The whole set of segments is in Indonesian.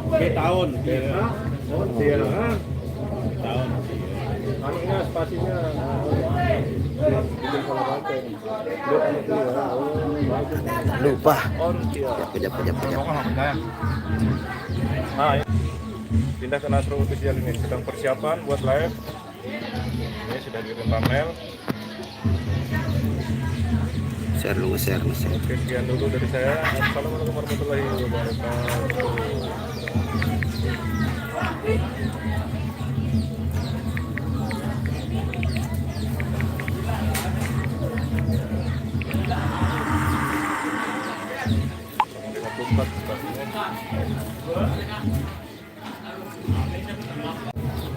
Oke, tahun. Tahun dia lah. Tahun. Anaknya spasinya. Lupa. On dia. Kejap. Nah, pindah ke Nasro official ini sedang persiapan buat live. Ini sudah di thumbnail. Share dulu. Oke, sekian dulu dari saya. Assalamualaikum warahmatullahi wabarakatuh.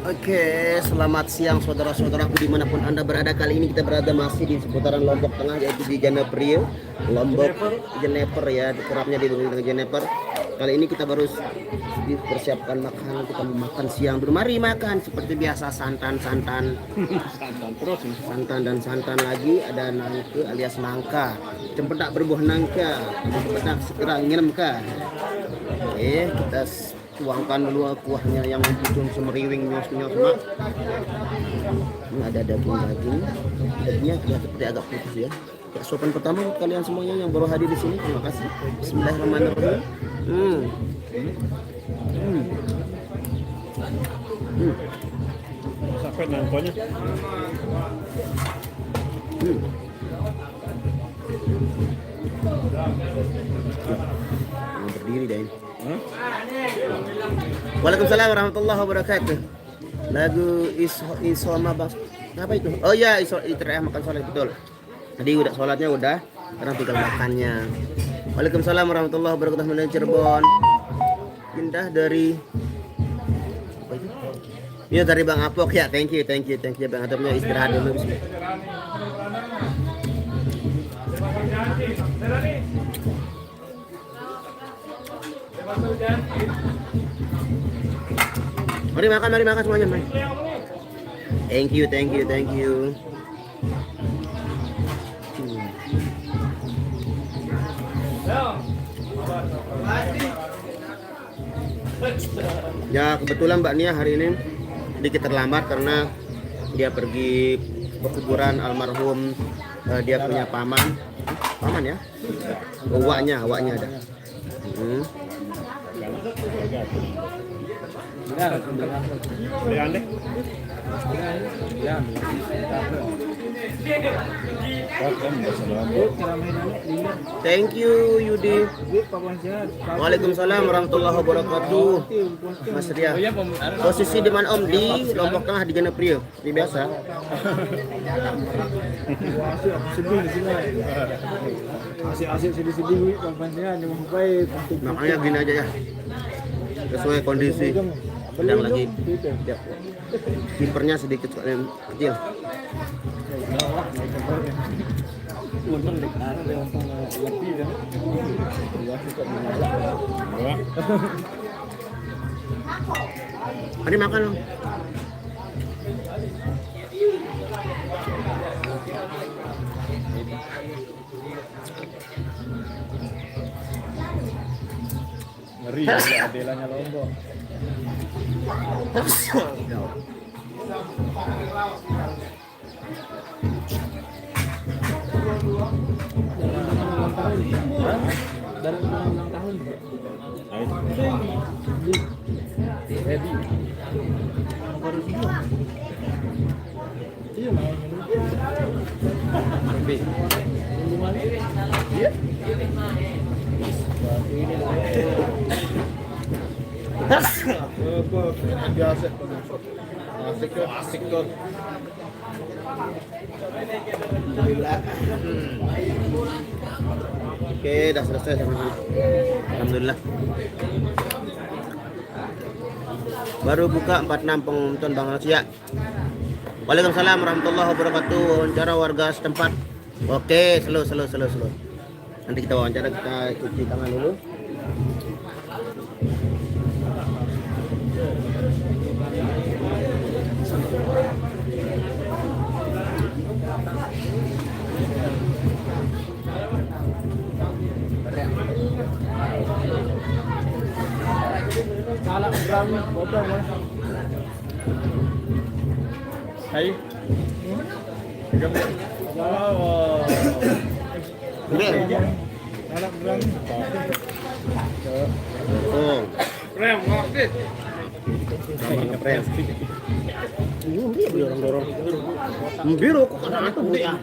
Oke, selamat siang saudara-saudaraku dimanapun Anda berada. Kali ini kita berada masih di seputaran Lombok Tengah, yaitu di Jeneper, Lombok Jeneper ya, kerapnya di Jeneper. Kali ini kita baru dipersiapkan makanan, kita mau makan siang dulu. Mari makan seperti biasa, santan Terus. dan santan lagi. Ada nangka alias nangka, cempedak berbuah nangka, cempedak segera nginemka. Oke, kita tuangkan dulu kuahnya yang ujung semeriwing nyos-nyos mak. Ini ada dagingnya kelihatan seperti agak putih ya. Ya, sopan pertama untuk kalian semuanya yang baru hadir di sini, terima kasih. Bismillahirrahmanirrahim. Sampai nangkonya. Berdiri deh. Waalaikumsalam warahmatullahi wabarakatuh. Lagu Isoma Bang. Apa itu? Oh iya, Isra makan sholat betul. Tadi udah sholatnya udah, sekarang tinggal makannya. Waalaikumsalam warahmatullahi wabarakatuh. Dari Cirebon. Pindah dari apa itu? Iya dari Bang Apok ya. Thank you Bang Apoknya istirahat dulu. Mari makan semuanya, mari. Thank you. Ya kebetulan Mbak Nia hari ini sedikit terlambat karena dia pergi ke kuburan almarhum dia punya paman ya, awaknya ada. Thank you Yudi. Waalaikumsalam warahmatullahi wabarakatuh. Mas Ria. Posisi di mana Om? Di Lombok Tengah di Jeneper. Seperti biasa. Asik-asik sedih-sedih Makanya gini aja ya. Sesuai kondisi. Sedang lagi kipernya sedikit kecil. Mari makan loh. Ngeri ya adelanya Lombok. Dari ulang tahun. Ready. Baru semua. Iya mau. Iya. Biasa. Asik kok. Alhamdulillah. Oke, udah selesai sama. Alhamdulillah. Baru buka 46 penonton Bang Asia. Waalaikumsalam warahmatullahi wabarakatuh. Wawancara warga setempat. Oke, slow. Nanti kita wawancara, kita cuci tangan dulu. Hai. Wow. Oh. Rem, ngaktif. Keren. Ini dia dorong-dorong. Biru kok ada itu Bu ya.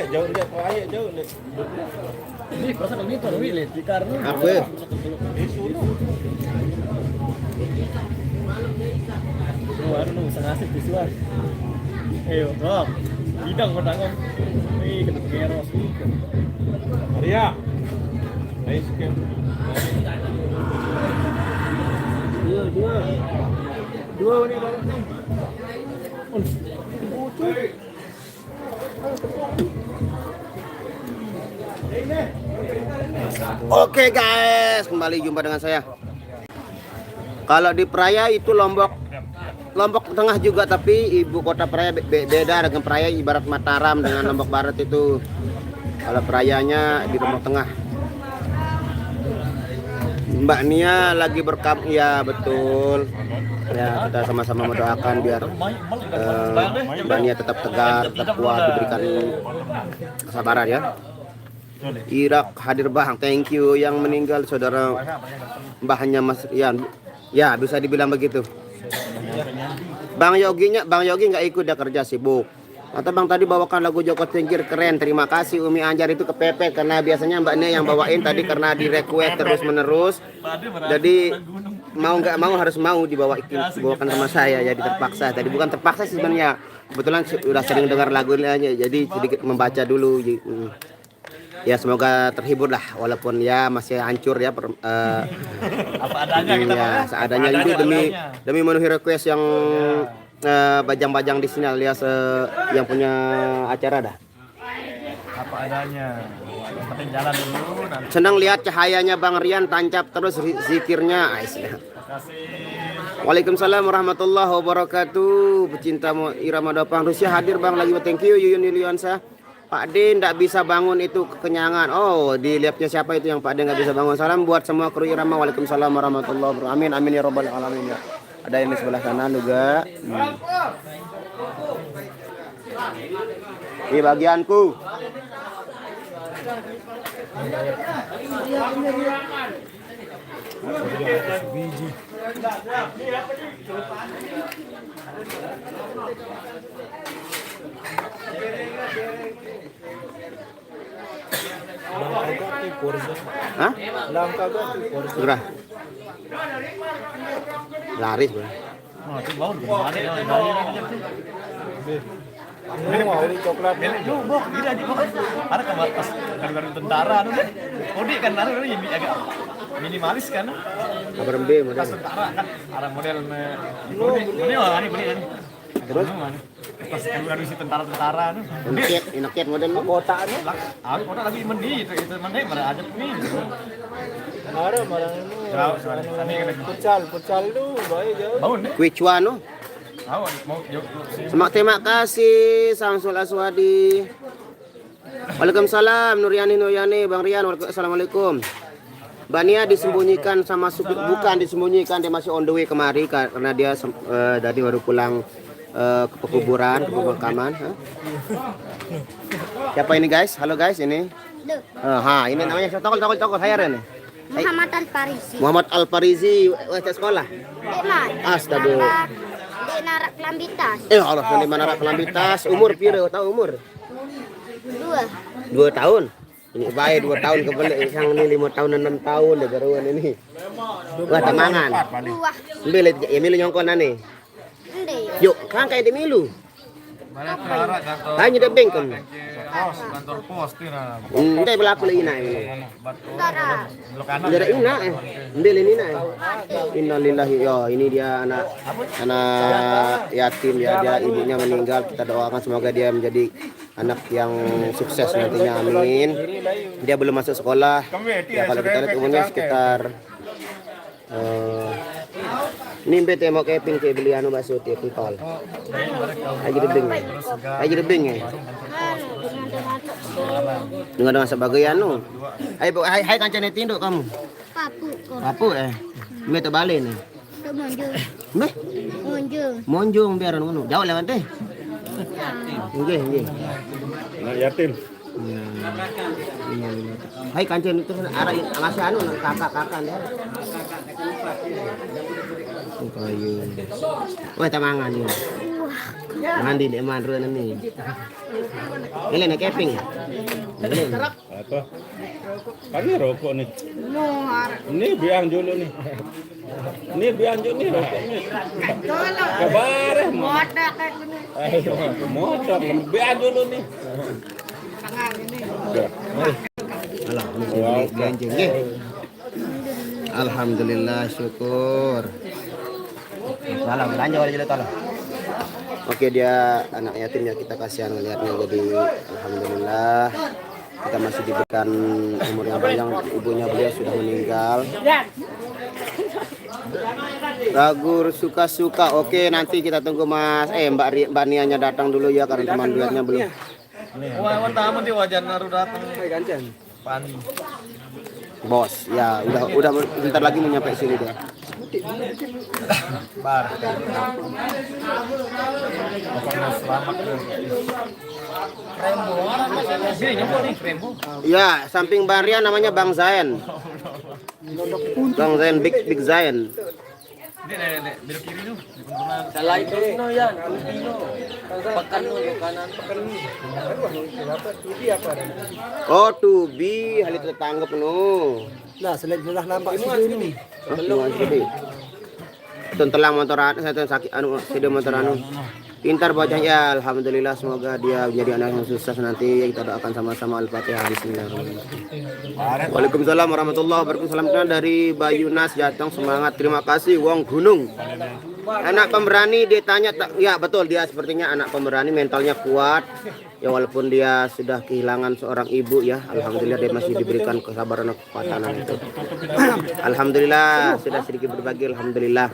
Jauh dia, jauh. Ini perasaan kami itu lebih di karena Apa? luar nu sengasih di luar. Ayo, Rob. Bidang ko tangom. Ay, keros. Maria. Ayo sikit. Dua ini baru. Oke guys, kembali jumpa dengan saya. Kalau di Praia itu Lombok Tengah juga, tapi ibu kota Praia beda dengan Praia ibarat Mataram dengan Lombok Barat itu. Kalau Praianya di Lombok Tengah. Mbak Nia lagi ya betul. Ya kita sama-sama mendoakan biar Mbak Nia tetap tegar, tetap kuat, diberikan kesabaran ya. Irak hadir Bang, thank you. Yang meninggal saudara mbahnya Mas Rian. Ya bisa dibilang begitu. Bang Yogi nggak ikut, dia kerja sibuk. Atau Bang tadi bawakan lagu Joko Tingkir keren. Terima kasih Umi Anjar itu kepepet karena biasanya Mbak Nia yang bawain tadi karena di request terus menerus. Jadi mau nggak mau harus mau dibawakan sama saya, jadi terpaksa. Tadi bukan terpaksa sih sebenarnya. Kebetulan sudah sering dengar lagunya jadi sedikit membaca dulu. Ya semoga terhibur lah walaupun ya masih hancur ya Apa adanya kita ya, seadanya itu demi memenuhi request yang bajang-bajang di sini alias yang punya acara dah. Apa adanya. Yang penting jalan dulu nanti. Senang lihat cahayanya Bang Rian tancap terus zikirnya. Kasih. Waalaikumsalam warahmatullahi wabarakatuh. Pecinta irama dopang Rusia hadir Bang lagi, thank you Yuyun Yuliansa. Pak D ndak bisa bangun itu kekenyangan. Oh, dilihatnya siapa itu yang Pak D nggak bisa bangun. Salam buat semua kru irama. Waalaikumsalam warahmatullahi wabarakatuh. Amin amin ya robbal alamin ya. Ada yang di sebelah sana juga. Ini bagianku. Hah? Gerah. Laris bro. Oh, itu bau gimana ya? Ini mau ini coklat. Ini bok, gila di bok. Ada kamar pas kan tentara tuh. Kodi kan ini agak minimalis kan. Kabar B model. Pas tentara kan ada model ini. Terus pas keluar isi tentara tuh. Inaket model lu kota anu. Aku kota lagi mandi itu mandi marah aja nih. Marah ini. Jauh sana Pucal lu baik jauh. Bau nih. Which one no? Mau Semak terima kasih Samsul Aswadi. Waalaikumsalam Nuryani Bang Rian. Assalamualaikum. Bania disembunyikan sama supir, bukan disembunyikan, dia masih on the way kemari karena dia tadi baru pulang ke pekuburan, ke pemakaman. Siapa ini guys? Halo guys ini. Ini namanya tokol saya nih. Muhammad Al-Farisi. Muhammad Al-Farisi, sekolah. Astagfirullah. Di Narak Kelambitas. Allah, di mana Kelambitas? Umur piro? Tahu umur? 2. 2 tahun. Ini baik 2 tahun kebalik, yang ini 5 tahun 6 tahun deh garuan ini. Wah, temangan. 2. Beli milu nyongkon ane. Ende. Yuk, kan kayak di milu. Mana tentara kantor. Hanya de bengkem. Kantor pos tina. Ndai berlaku lagi naik ini. Tara. Ndai ina Beli ini naik. Innalillahi ya, ini dia anak yatim ya, dia ibunya meninggal. Kita doakan semoga dia menjadi anak yang sukses nantinya, amin. Dia belum masuk sekolah. Ya kalau kita lihat umurnya sekitar ini bete mau keping ke beli anu bakso tiap pentol. Aja debing ya. Anu, Dengan sebagai anu. Hai kancane tinduk kamu. Papu kok. Papu Me to balik nih. Itu monjung. Me Monjung. monjung biar ngono. Jauh lewat teh. Nggih. Anak yatim. Hai kancane itu arah masih anu kakak-kakak ya. Kayu. Wah tamangan ini. Mandi di mandro ini. Ini nek keping. Apa? Kali rokok nih. Ini biang dulu nih. Ini biang dulu nih rokok nih. Kabar. Modak kayak gini. Ayo, motor biang dulu nih. Alhamdulillah syukur. Salam belanja wala jadi tolong. Oke dia anak yatim ya kita kasihan ngelihatnya jadi alhamdulillah kita masih diberikan umur yang panjang ibunya beliau sudah meninggal. Lagu suka-suka oke nanti kita tunggu Mas Mbak Nianya datang dulu ya karena teman duetnya belum. Wah, tamu di wajan naruh datang. Pani. Bos, ya udah bentar lagi mau nyampe sini dia. Bar. Pokoknya selamat. Rembo. Sini nyempol nih Rembo. Ya, samping Bang Rian namanya Bang Zain. Bang Zain Big Zain. Ini belok kiri tuh. Salah itu no ya, Filipino. Pekan no kanan pekan. Oh, tubi hal itu tanggap no. Nah, sudah nampak sini. Belum sini. Telang motoran saya sakit anu sida motor anu. Pintar bocah ya, alhamdulillah semoga dia menjadi anak yang sukses nanti kita doakan sama-sama Al-Fatihah bismillahirrahmanirrahim. Waalaikumsalam warahmatullahi wabarakatuh. Salam kenal dari Bayunas Jateng semangat. Terima kasih Wong Gunung. Anak pemberani ditanya ya betul dia sepertinya anak pemberani mentalnya kuat. Ya walaupun dia sudah kehilangan seorang ibu ya, alhamdulillah dia masih diberikan kesabaran dan kekuatan itu. Alhamdulillah sudah sedikit berbagi alhamdulillah.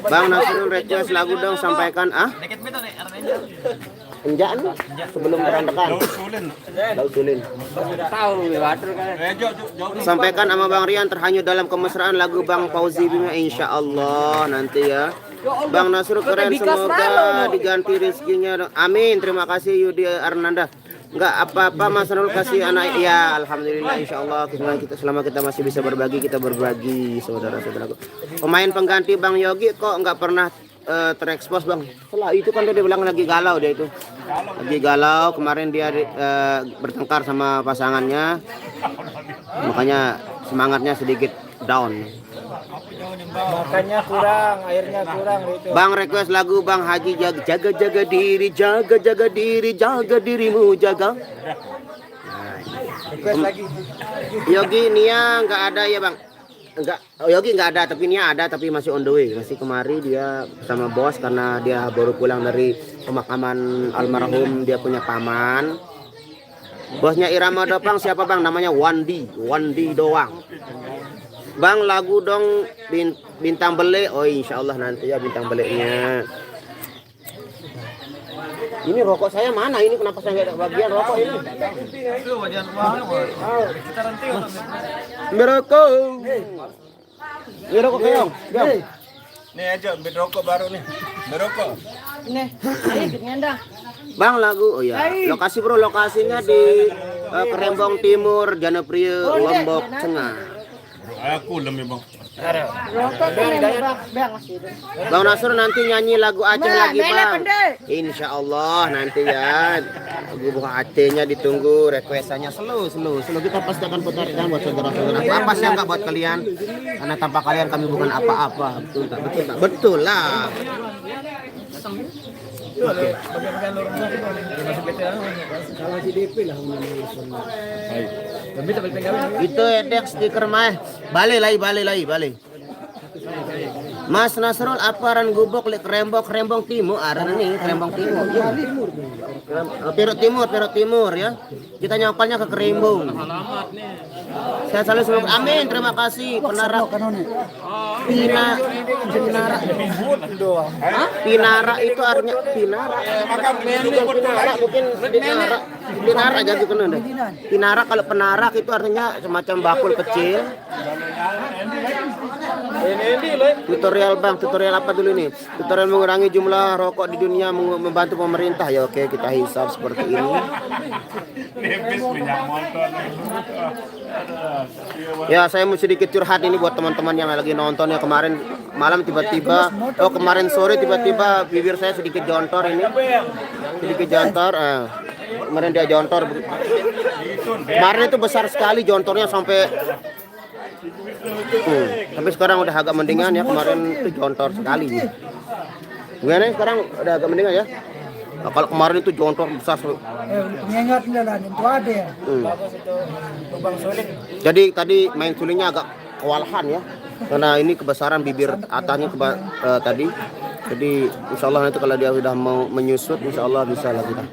Bang Nasrul request lagu dong sampaikan Enjaan sebelum berantakan. Daud Sulin. Tahu water kan. Sampaikan sama Bang Rian terhanyut dalam kemesraan lagu Bang Fauzi Bima insyaallah nanti ya. Bang Nasrul keren semoga diganti rezekinya. Amin. Terima kasih Yudi Arnanda. Enggak apa-apa Mas Nasrul kasih anak ya alhamdulillah insyaallah kita selama kita masih bisa berbagi kita berbagi saudara-saudaraku. Pemain pengganti Bang Yogi kok enggak pernah terekspos Bang. Setelah itu kan dia bilang lagi galau dia itu. Lagi galau kemarin dia bertengkar sama pasangannya. Makanya semangatnya sedikit down. Makanya kurang, airnya kurang itu. Bang request lagu Bang Haji jaga dirimu jaga. Request lagi. Yogi Nia nggak ada ya Bang. Enggak, Yogi nggak ada tapi Nia ada tapi masih on the way. Masih kemari dia sama bos karena dia baru pulang dari pemakaman almarhum dia punya paman. Bosnya Irama Dopang siapa Bang? Namanya Wandi doang. Bang lagu dong bintang beli. Oh insyaallah nanti ya bintang belinya. Ini rokok saya mana ini kenapa saya nggak ada bagian rokok ini? Itu wajan mana? Kita ranting. Merokok. Ini rokok keong. Nih aja bed rokok baru nih. Berokok. Bang lagu oh ya. Lokasi bro lokasinya di Kerembong Timur, Janapria, Lombok Tengah. Aku lebih Bang. Bang Nasrul nanti nyanyi lagu Aceh lagi Bang. Insya Allah nanti ya lagu buah Acehnya ditunggu requestannya slow kita pasti akan putarkan buat saudara-saudara. Apa sih enggak buat kalian karena tanpa kalian kami bukan apa-apa. Betul lah. Bagian lorong masuk PT kalau si DP lah. Tapi tak pegang. Itu edek stiker mah. Balik. Mas Nasrul aparan gubuk lek Kerembong Timur aran ini Kerembong Timur. Perut Timur ya. Kita nyapalnya ke Kerembong. Saya selalu semoga amin terima kasih penara Pinara itu artinya Pinara mungkin Pinara Pinarak jadi kena deh. Pinarak, kalau penarak itu artinya semacam bakul kecil. Tutorial bang, tutorial apa dulu nih? Tutorial mengurangi jumlah rokok di dunia, membantu pemerintah. Ya oke, kita hisap seperti ini. Ya saya mau sedikit curhat ini buat teman-teman yang lagi nonton ya. Kemarin malam tiba-tiba, kemarin sore tiba-tiba bibir saya sedikit jontor ini. Sedikit jontor. Kemarin dia jontor. Kemarin itu besar sekali jontornya sampai tapi sekarang udah agak mendingan ya. Kemarin itu jontor sekali. Gimana sekarang udah agak mendingan ya? Nah, kalau kemarin itu jontor besar. Pengingat jalan itu ada ya. Jadi tadi main sulingnya agak kewalahan ya. Karena ini kebesaran bibir atasnya tadi. Jadi insya Allah nanti kalau dia sudah mau menyusut, insya Allah bisa lah kita.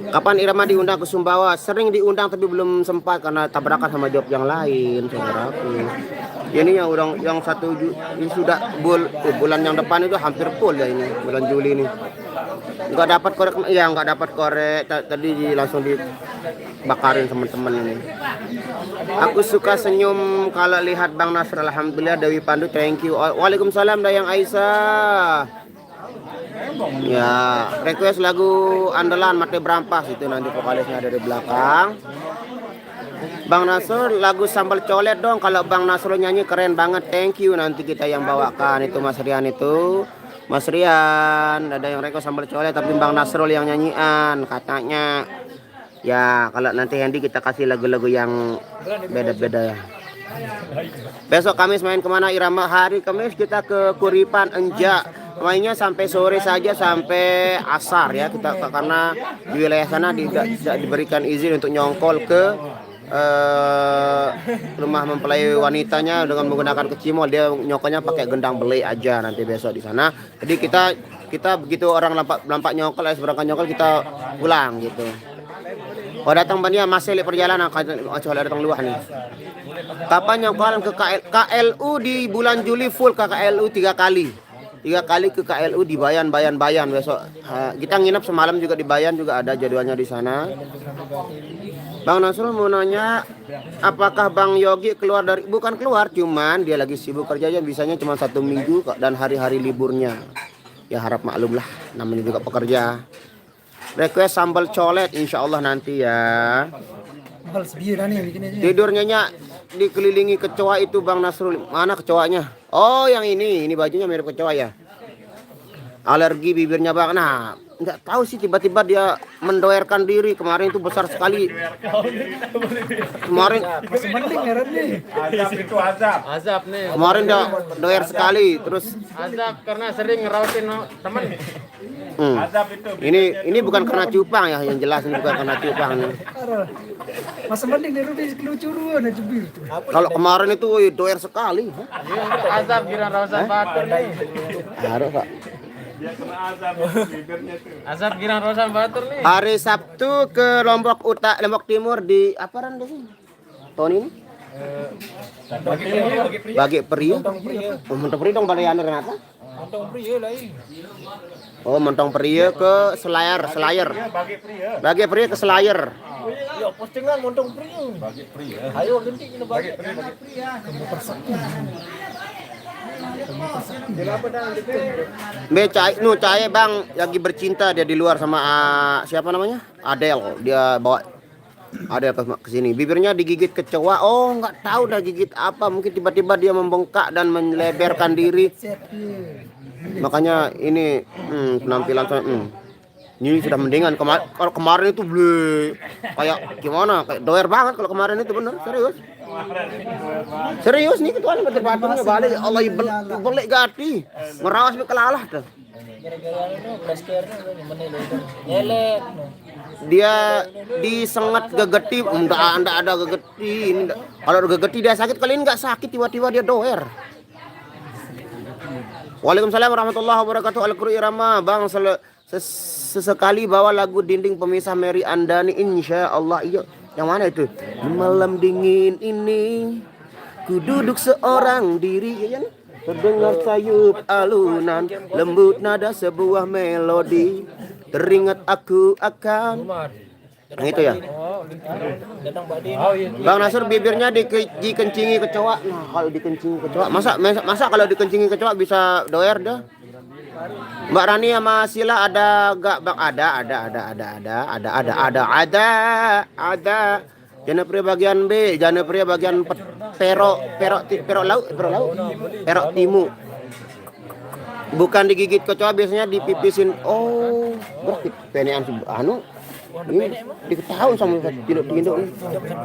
Kapan Irama diundang ke Sumbawa? Sering diundang tapi belum sempat karena tabrakan sama job yang lain, saudaraku. Ini yang ini sudah bulan yang depan itu hampir full ya ini bulan Juli ini. Nggak dapat korek, ya nggak dapat korek. Tadi langsung dibakarin teman-teman ini. Aku suka senyum kalau lihat Bang Nasr. Alhamdulillah. Dewi Pandu, thank you. Waalaikumsalam Dayang Aisyah. Ya, request lagu andalan Mate Berampas itu nanti vokalisnya dari belakang. Bang Nasr, lagu Sambal Colet dong. Kalau Bang Nasr nyanyi keren banget. Thank you, nanti kita yang bawakan itu Mas Rian itu. Mas Rian, ada yang request Sambal Colet tapi Bang Nasrul yang nyanyian katanya. Ya, kalau nanti Hendy kita kasih lagu-lagu yang beda-beda ya. Besok Kamis main kemana Irama? Hari Kamis kita ke Kuripan Enjak. Mainnya sampai sore saja, sampai asar ya kita, karena di wilayah sana tidak diberikan izin untuk nyongkol ke rumah mempelai wanitanya dengan menggunakan kecimol. Dia nyongkolnya pakai gendang belai aja nanti besok di sana. Jadi kita begitu orang lampak nyongkol, berangkat nyongkol kita pulang gitu. Oh datang Bania masih lihat perjalanan, coba datang luar nih. Kapan nyongkolan ke KLU di bulan Juli full ke KLU 3 kali. 3 kali ke KLU di Bayan besok. Kita nginep semalam juga di Bayan, juga ada jadwalnya di sana. Bang Nasrul mau nanya, apakah Bang Yogi keluar dari, bukan keluar, cuman dia lagi sibuk kerjanya, bisanya cuma 1 minggu dan hari-hari liburnya. Ya harap maklum lah, namanya juga pekerja. Request sambal colet insya Allah nanti ya. Tidurnya dikelilingi kecoa itu Bang Nasrul. Mana kecoanya? Oh yang ini bajunya mirip kecoa ya. Alergi bibirnya Bang. Nah nggak tahu sih, tiba-tiba dia mendoerkan diri kemarin itu besar sekali. Kemarin Azab itu azab. Azab nih. kemarin dia doer sekali terus. Azab karena sering ngerautin teman. Azab itu. Ini bukan karena cupang ya, yang jelas ini bukan karena cupang nih. Masa mending dari lucu ada jubir tuh. Kalau kemarin itu doer sekali. Azab kira rausan batur nih. Harus Pak. Dia kena azab bibirnya tuh. Azab kira rausan batur nih. Hari Sabtu ke Lombok Timur di apa ran sih? Tahun ini? Bagi pria. Oh, Montong pria dong balayan Renata. Montong pria lah ini. Oh, Montong pria ke Selayar. Bagi pria ke Selayar. Ya postingan montong pria. Bagi pria. Ayo ganti kita bagi pria. Cahaya Bang lagi bercinta, dia di luar sama siapa namanya? Adel. Dia bawa Adel ke sini. Bibirnya digigit kecoa. Oh, nggak tahu dah gigit apa. Mungkin tiba-tiba dia membengkak dan melebarkan diri. Makanya ini penampilan saya ini sudah mendingan. Kalau kemarin itu kayak gimana? Kayak doer banget kalau kemarin itu, bener serius. Serius nih ketuanya berdebatnya balik. Allah balik gati. Ngerawas be kelalah tuh. Dia disengat gegeti, enggak ada gegeti. Kalau gegeti dia sakit, kali ini enggak sakit, tiba-tiba dia doer. Waalaikumsalam warahmatullahi wabarakatuh. Al-Qur'an Irama Bang sesekali bawa lagu Dinding Pemisah Mary Andani insya Allah. Iya, yang mana itu? Di malam dingin ini ku duduk seorang diri, ya, terdengar sayup alunan lembut nada sebuah melodi. teringat aku akan. Yang itu ya. Bang Nasr bibirnya dikencingi kecoa. Nah, kalau dikencingi kecoa, masa kalau dikencingi kecoa bisa doer dah. Mbak Rani sama Sila ada gak bang? Ada. Jana pria bagian B, jana pria bagian perok laut, timu. Bukan digigit kecoa, biasanya dipipisin. Oh, berarti penean anu. Ini diketahui sama tidak nih.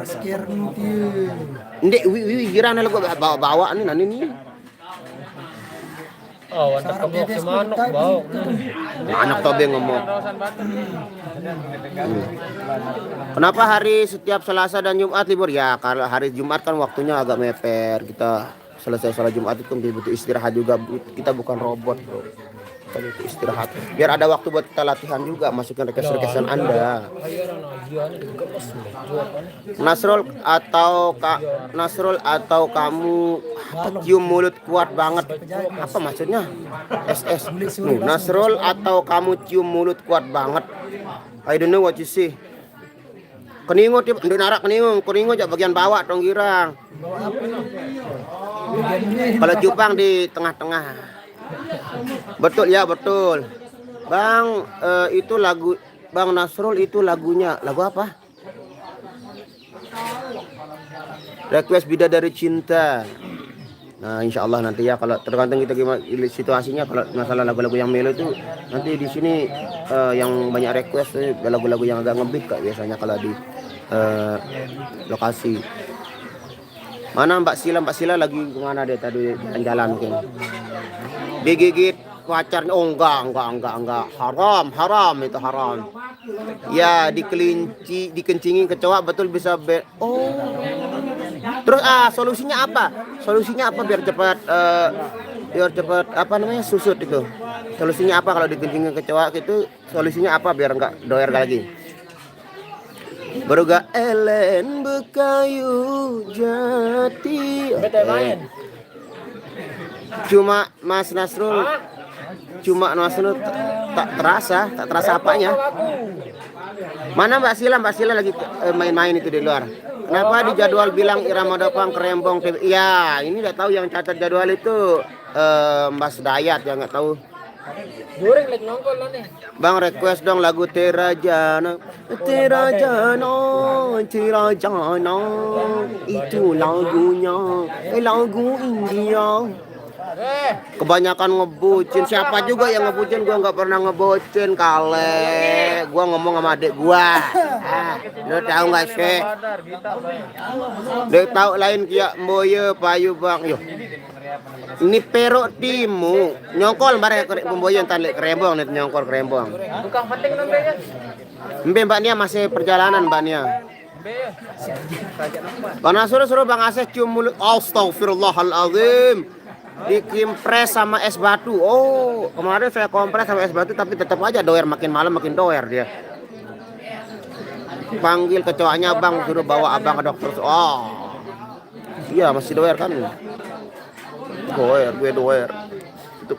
Sekian dia. Ndek, girana lagu bawa nih nani nih. Oh, antap kemok semanok bau. Anak tobe ngomong. Kenapa hari setiap Selasa dan Jumat libur? Ya, kalau hari Jumat kan waktunya agak mepet. Kita selesai sholat Jumat itu butuh istirahat juga. Kita bukan robot, bro. Kita butuh istirahat. Biar ada waktu buat kita latihan juga. Masukin request-requestan Anda. Nasrul atau kamu cium mulut kuat banget. Apa maksudnya? SS. Nasrul atau kamu cium mulut kuat banget. I don't know what you say. Keningo tip, ndek narak keningo aja bagian bawah tong girang. Kalau Jupang di tengah-tengah. Betul ya, betul. Bang, itu lagu Bang Nasrul itu lagunya. Lagu apa? Request Bidadari Cinta. Nah, insya Allah nanti ya, kalau tergantung kita gimana situasinya. Kalau masalah lagu-lagu yang melo itu nanti di sini yang banyak request lagu-lagu yang agak ngebeat kak biasanya kalau di lokasi. Mana Mbak Sila lagi kemana dia tadi jalan mungkin. Digigit pacar. Oh enggak. Haram itu haram. Ya, dikencingi kecoa betul bisa oh. Terus solusinya apa? Biar cepat apa namanya susut itu. Solusinya apa kalau dikencingi kecoa itu? Solusinya apa biar enggak doer lagi? Beruga elen bekayu jati. Cuma Mas Nasrul tak terasa apanya. Mana Mbak Sila lagi main-main itu di luar. Kenapa di jadwal bilang irama dopang kerembong? Ya, ini udah tahu yang catat jadwal itu Mas Dayat yang nggak tahu. Goreng lagi nongkol lo nih. Bang request dong lagu Terajana itu lagunya lagu India. Kebanyakan ngebucin. Siapa juga yang ngebucin? Gua nggak pernah ngebucin kale. Gua ngomong sama adik gua. Lo tahu nggak sih? Dia tahu lain kia mboye payu bang. Yo. Ini perok timu nyongkol bare pemboyan talik kerembong nih nyongkol kerembong. Bukan penting nambahnya. Mbak Nia masih perjalanan Mbak Nia. Bang Nasrul suruh Bang Aseh cium mulut. Astagfirullahaladzim. Dikimpres sama es batu. Oh, kemarin saya kompres sama es batu tapi tetap aja doer, makin malam makin doer dia. Panggil kecoanya Bang, suruh bawa Abang ke dokter. Oh. Iya, masih doer kan? Gue doer. Itu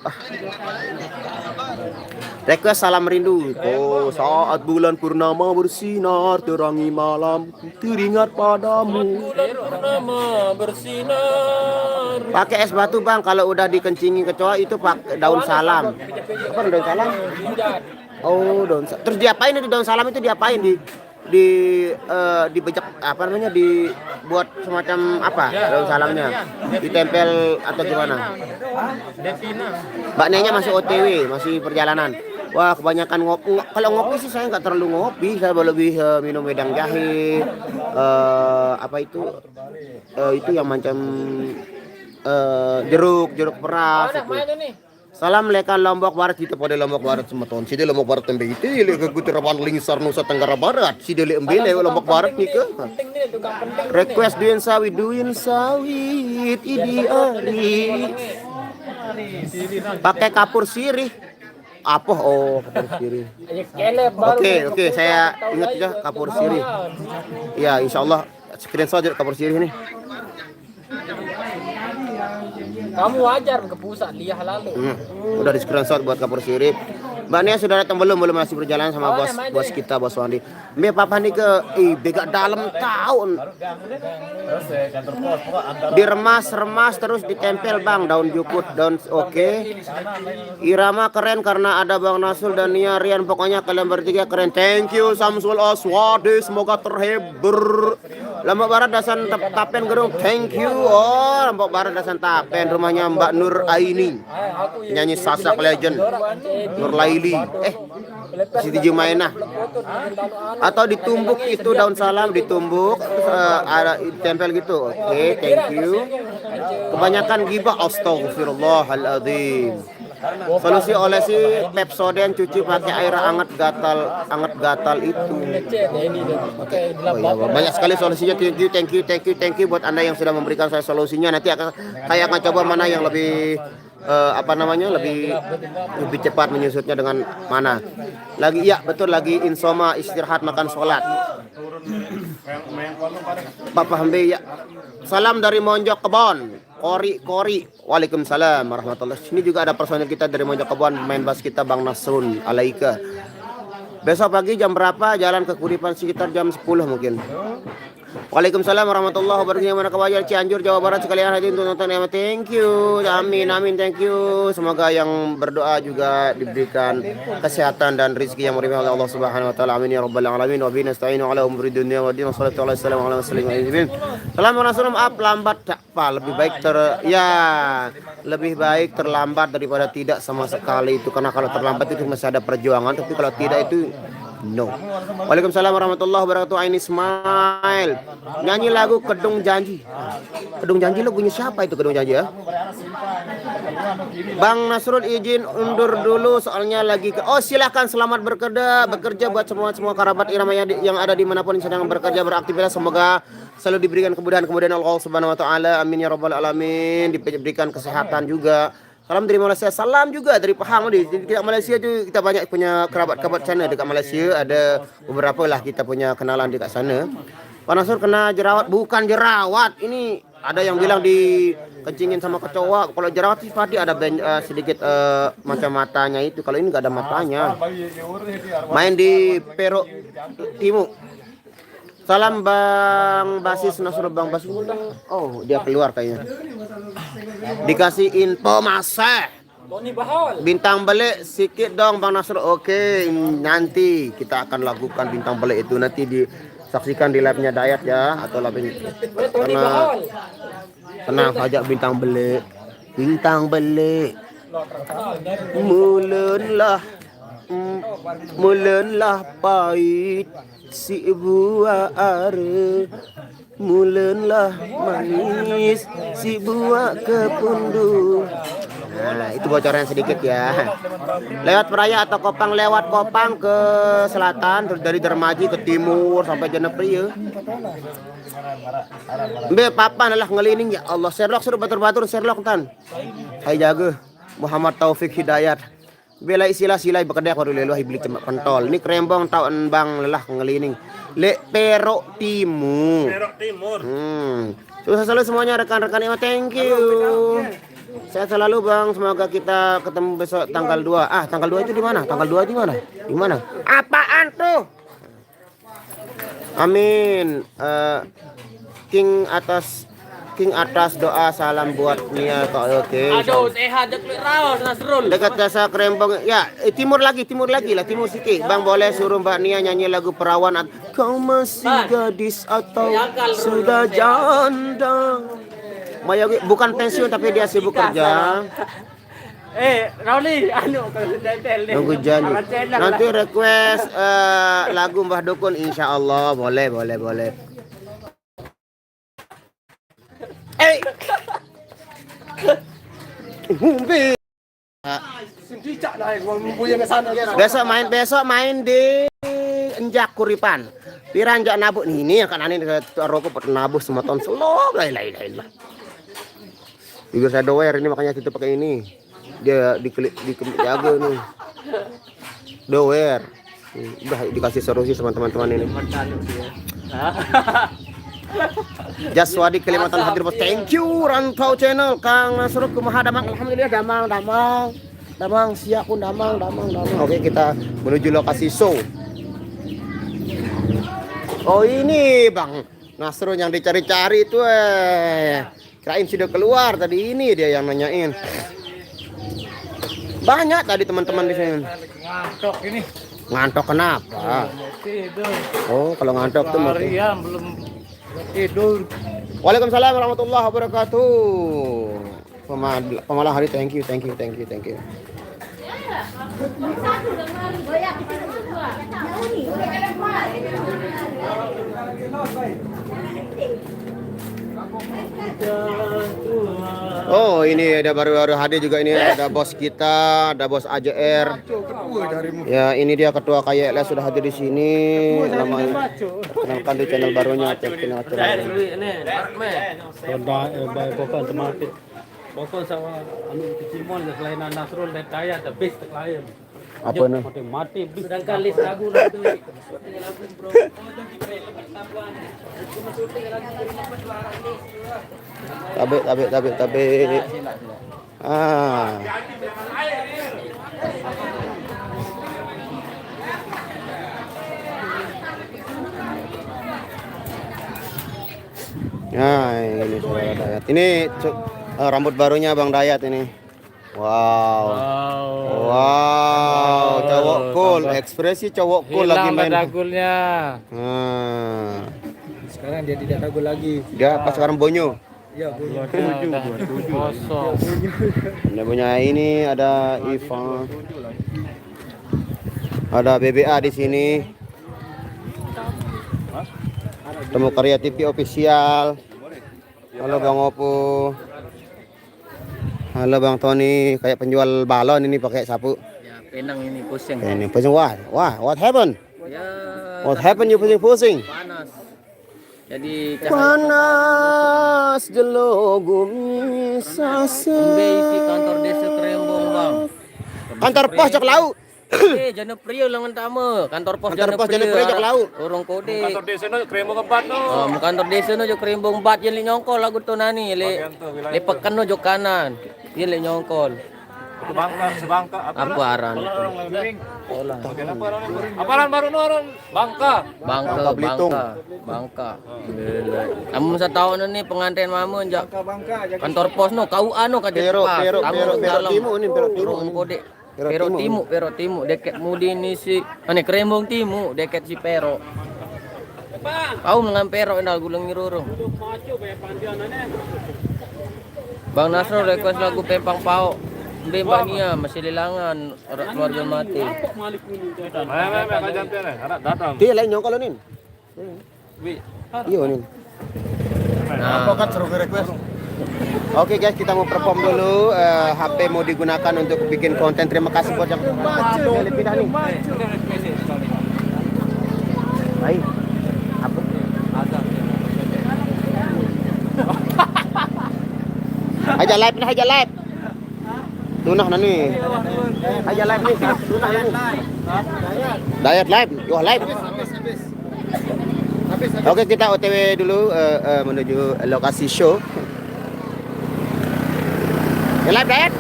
Request salam rindu. Oh, saat bulan purnama bersinar terangi malam, teringat padamu. Bulan purnama bersinar. Pakai es batu Bang, kalau udah dikencingi kecoa itu pakai daun salam. Apa daun salam? Oh, daun salam. Terus diapain itu daun salam itu diapain dibejak apa namanya dibuat semacam apa daun salamnya ditempel atau gimana? Mbak Nenya masih OTW, masih perjalanan. Wah, kebanyakan ngopi. Kalau ngopi sih saya nggak terlalu ngopi, saya lebih minum wedang jahe. Apa itu yang macam jeruk peras. Salam lekan Lombok Barat, kita pada Lombok Barat semeton. Sidi Lombok Barat tembe itu ke Guterawan Lingsar Nusa Tenggara Barat. Sidi le embele Lombok Barat nih ke. Request duin sawit idi ari. Pakai kapur sirih. Apa? Oh, kapur sirih. Oke, saya ingat aja kapur sirih. Ya, insyaallah screenshot kapur sirih nih. Kamu wajar ke pusat liah lalu. Udah di screenshot buat kapur sirip. Mbak Nia sudah datang belum? Belum, masih berjalan sama bos kita, bos Wandi. Mbak papa nih ke bega dalam tahun. Terus kantor pos pokok antara Diremas terus ditempel bang, daun jukut, daun oke. Irama keren karena ada Bang Nasul dan Nia Rian, pokoknya kalian bertiga keren. Thank you Samsul Aswadi, semoga terhibur. Lombok Barat Dasan Tapen Gerung, thank you. Oh, Lombok Barat Dasan Tapen, rumahnya Mbak Nur Aini, nyanyi Sasak Legend, Nur Laili, Siti Jumainah. Atau ditumbuk itu daun salam, ditumbuk ada tempel gitu. Oke, thank you. Kebanyakan gibah, astagfirullahaladzim. Solusi olesi Pepsodent, cuci pakai air hangat gatal itu. Oh iya, banyak sekali solusinya. Thank you buat Anda yang sudah memberikan saya solusinya. Nanti saya akan coba mana yang lebih lebih cepat menyusutnya dengan mana. Lagi ya betul, lagi insoma, istirahat, makan sholat. Papa Hambe ya. Salam dari Monjok Kebon. Kori. Waalaikumsalam warahmatullahi. Sini juga ada personil kita dari Monjok Kebon, main bass kita Bang Nasrun Alaika. Besok pagi jam berapa? Jalan ke Kuripan sekitar jam 10 mungkin. Waalaikumsalam warahmatullahi wabarakatuh. Mana kabar Cianjur, Jawa Barat sekalian hadirin untuk nonton ya. Thank you. Amin, thank you. Semoga yang berdoa juga diberikan kesehatan dan rezeki yang melimpah oleh Allah Subhanahu wa taala. Amin ya rabbal alamin. Wa bihi nasta'inu ala umuri dunya wa din. Wassalatu wassalamu ala rasulillah. Salam Rasulullah, maaf lambat tak apa, lebih baik terlambat daripada tidak sama sekali itu, karena kalau terlambat itu masih ada perjuangan, tapi kalau tidak itu no. Waalaikumsalam warahmatullahi wabarakatuh. Aini Ismail nyanyi lagu Kedung Janji. Kedung Janji lagunya siapa itu Kedung Janji ya? Bang Nasrul izin undur dulu soalnya lagi silahkan, selamat bekerja buat semua kerabat Irama yang ada dimanapun sedang bekerja beraktivitas. Semoga selalu diberikan kemudahan Allah Subhanahu wa taala. Amin ya rabbal alamin. Diberikan kesehatan juga. Salam dari Malaysia, salam juga dari Pahang. Di Malaysia itu kita banyak punya kerabat sana dekat Malaysia, ada beberapa lah kita punya kenalan dekat sana. Pak Nasur kena jerawat, bukan jerawat. Ini ada yang bilang dikencingin sama kecoa. Kalau jerawat sih pasti ada sedikit macam matanya itu. Kalau ini nggak ada matanya. Main di Perok Timur. Salam Bang Basis Nasrul, Bang Basis. Oh, dia keluar kayaknya. Dikasih info masa. Bintang balik sikit dong Bang Nasrul. Oke, nanti kita akan lakukan bintang balik itu, nanti disaksikan di live-nya Dayat ya, atau live karena tenang saja. Bintang balik. Mulenlah pahit si buah are, mulenlah manis si buah kepundu. Nah, itu bocoran sedikit ya. Lewat Peraya atau Kopang, lewat Kopang ke selatan, terus dari Dermaji ke timur sampai Jenepri ya. Mbe papa nalah ngelining ya Allah. Sherlock suruh batur-batur Sherlock tan. Hai jaga Muhammad Taufik Hidayat. Bela silai bekerja kalau leluh iblis pentol. Ini kerembong tahun Bang lelah ngelining. Perok Timur. Sukses selalu semuanya rekan-rekan Ima. Thank you. Sehat selalu Bang. Semoga kita ketemu besok tanggal 2. Tanggal 2 itu di mana? Tanggal 2 di mana? Di mana? Apaan tuh? Amin. King atas doa, salam buat Nia. Oke. Aduh, sehat dekat raos Nasrul. Dekat jasa kerembong. Ya, timur lagi lah, timur sikit. Bang boleh suruh Mbak Nia nyanyi lagu Perawan. Kau masih gadis atau sudah janda? Maya bukan pensiun tapi dia sibuk kerja. Rauli, Nunggu janji. Nanti request lagu Mbah Dukun, insya Allah boleh. Besok main di Enjak Kuripan. Piranjak nabuk nih, ini kan aneh rokok pot nabuh semua tahun slow. Lah. Bibir saya doer ini makanya kita pakai ini. Dia jaga nih. Doer. Udah dikasih solusi sama teman-teman ini. Jaswadi Kalimantan hadir bos. Thank you Rantau Channel Kang Nasrul kumaha damang. Alhamdulillah damang. Damang, siap pun damang. Oke, kita menuju lokasi show. Oh ini Bang Nasrul yang dicari-cari itu kirain sudah keluar tadi, ini dia yang nanyain. Banyak tadi teman-teman di sini. Ngantok ini. Ngantok kenapa? Tidur. Oh, kalau ngantok tuh mungkin. Harian belum tidur. Waalaikumsalam warahmatullahi wabarakatuh. Pemalang hari, thank you. Oh ini ada baru hadir juga, ini ada bos kita, ada bos AJR. Ya ini dia ketua KYLS sudah hadir di sini. Namanya kenalkan di channel barunya, channel Pokok sama anu kecimon selain Nasrul dan Dayat the best klien. Apa nih? Mati sedangkan list lagu itu lagu bro. Tabe. Ah. Nah, ini saudara Dayat. Ini rambut barunya Bang Dayat ini. Wow, cowok cool, ekspresi cowok cool lagi main. Dagulnya. Sekarang dia tidak ragu lagi. Dia pas sekarang bonyo. Ya, Kosong. Ada punya ini, ada Ivan, ada BBA di sini. Temu Karya TV official. Halo Bang Opo. Halo Bang Tony, kayak penjual balon ini pakai sapu. Ya, penang ini pusing. Ini pusing, wah, what happened? Ya, What happened you pusing? panas. Jadi Panas jelogum sasa. isi kantor desa Krembong, Bang. Kantor pos Jok Laut. Jana Priyo lang tama. Kantor pos Kantor pos Jana Priyo Jok Laut. Urung kode. Kantor desa no kremo kebat no. Kantor desa no jo Krembong bat yan li nyongkol lagu to nani le pekan no jo kanan. Yan li nyongkol. Sebangka Apa aran itu? Aparan baru noron Bangka. Bangka. Kamu sa taon na ni pengantin mamu jak kantor pos no kau ano ka Pero timu ini pero timu. Urung kode. Pero timu deket mudi ni si Krembong timu deket si Pero. Kau dengan Pero endal gulang ngirurung. Bang Nasrul request lagu Pempang Pao. Bebas niya, masih lilangan orang keluarga mati. Dia lain nyongkol nin. Iya nin. Nah, Oke guys, kita mau perform dulu. HP mau digunakan untuk bikin konten. Terima kasih buat yang pindah nih. Baik. Apa? Aja live. Tunah nani. Aja live nih. Tunah nani. Dayat live. Yo live. Oke, kita OTW dulu menuju lokasi show. Live Dayat.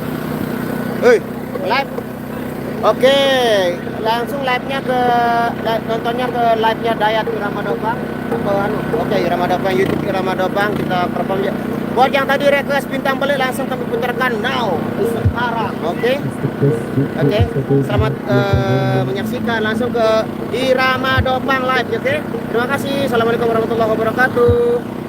Live. Oke, langsung live-nya nontonnya ke live-nya Dayat Irama Dopang. Oke, Irama Dopang, YouTube Irama Dopang, kita perform ya. Buat yang tadi request bintang beli langsung kami putarkan now sekarang. Oke. Selamat menyaksikan langsung ke Irama Dopang live. Oke. Terima kasih. Assalamualaikum warahmatullahi wabarakatuh.